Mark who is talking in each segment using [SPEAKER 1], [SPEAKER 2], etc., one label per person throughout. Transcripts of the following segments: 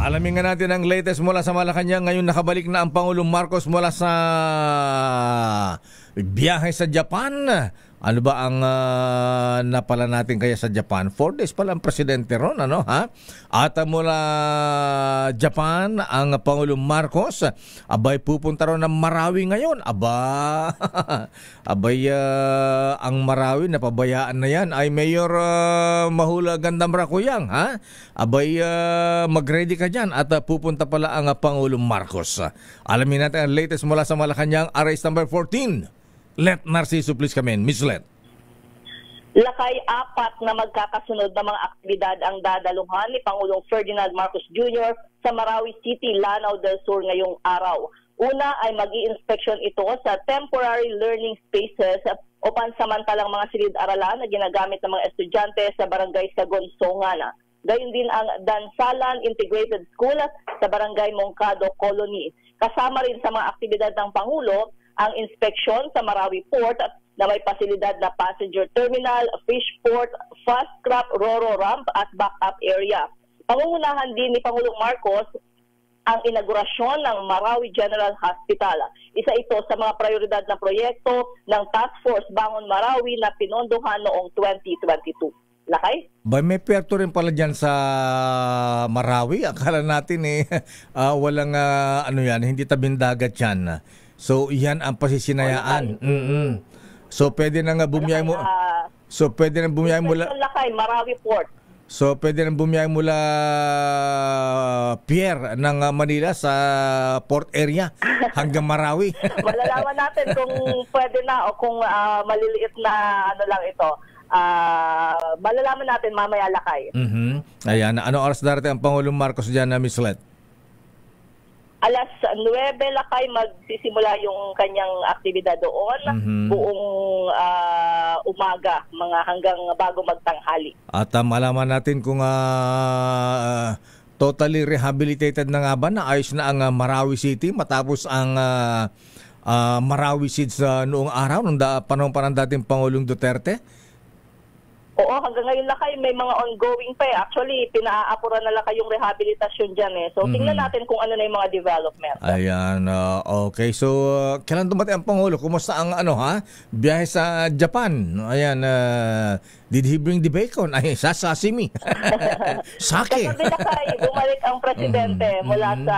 [SPEAKER 1] Alamin nga natin ang latest mula sa Malacanang. Ngayon nakabalik na ang Pangulong Marcos mula sa biyahe sa Japan. Ano ba ang napala natin kaya sa Japan? 4 days pala ang presidente ron, ano ha? At mula Japan, ang Pangulong Marcos, abay pupunta ron ng Marawi ngayon. Abay ang Marawi, napabayaan na yan, ay Mayor Mahula Gandamrakuyang, ha? Abay mag-ready ka dyan at pupunta pala ang Pangulong Marcos. Alamin natin ang latest mula sa Malacanang, Arrest number 14. Let Narciso, please come in. Miss Let.
[SPEAKER 2] Lakay, 4 na magkakasunod na mga aktibidad ang dadaluhan ni Pangulong Ferdinand Marcos Jr. sa Marawi City, Lanao del Sur ngayong araw. Una ay mag-i-inspection ito sa temporary learning spaces o pansamantalang mga silid-aralan na ginagamit ng mga estudyante sa barangay Sagonsongan. Gayun din ang Dansalan Integrated School sa barangay Moncado Colony. Kasama rin sa mga aktibidad ng Pangulo ang inspeksyon sa Marawi Port na may pasilidad na passenger terminal, fish port, fast scrap, ro-ro ramp at backup area. Pangungunahan din ni Pangulong Marcos ang inaugurasyon ng Marawi General Hospital. Isa ito sa mga prioridad na proyekto ng Task Force Bangon Marawi na pinondohan noong 2022. Lakay?
[SPEAKER 1] May perto rin pala dyan sa Marawi. Akala natin walang ano yan, hindi tabing dagat yan. So, yan ang pasisinayaan. So, pwede na nga bumiyay mo. So, pwede na bumiyay mula
[SPEAKER 2] Lakay, Marawi Port.
[SPEAKER 1] So, pwede na bumiyay mula pier ng Manila sa port area hanggang Marawi.
[SPEAKER 2] Malalaman natin kung pwede na o kung maliliit na ano lang ito. Malalaman natin mamaya, Lakay.
[SPEAKER 1] Ayan, ano oras darating ang Pangulong Marcos dyan na Miss Let?
[SPEAKER 2] Alas 9, Lakay, magsisimula yung kanyang aktibidad doon. Buong umaga, mga hanggang bago magtanghali.
[SPEAKER 1] At malaman natin kung totally rehabilitated na nga ba, na ayos na ang Marawi City matapos ang Marawi Seeds noong araw, nung panahon pa ng dating Pangulong Duterte?
[SPEAKER 2] Oo, hanggang ngayon, Lakay, may mga ongoing pa. Actually, pinaapura na Lakay yung rehabilitasyon dyan. So, tingnan natin kung ano na yung mga development.
[SPEAKER 1] Ayan, okay. So, kailan dumating ang Pangulo? Kumusta ang biyahe sa Japan? Ayan, did he bring the bacon? Ay, sashimi. Sake.
[SPEAKER 2] Kagabi, Lakay, bumalik ang presidente mula sa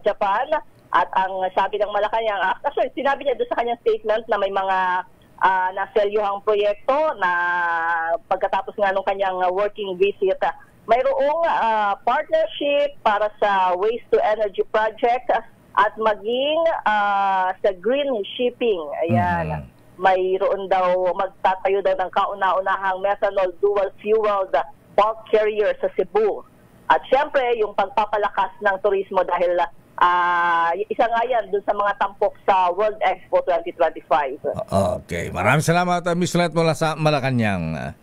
[SPEAKER 2] Japan. At ang sabi ng Malacanang, actually, sinabi niya doon sa kanyang statement na may mga naselyuhang proyekto na pagkatapos nga nung kanyang working visit, mayroong partnership para sa waste to energy project at maging sa green shipping. Ayan. Mayroon daw, magtatayo daw ng kauna-unahang methanol dual fueled bulk carrier sa Cebu. At syempre, yung pagpapalakas ng turismo dahil isa nga yan dun sa mga tampok sa World Expo 2025.
[SPEAKER 1] Okay. Maraming salamat, Miss Let mula sa Malacanang.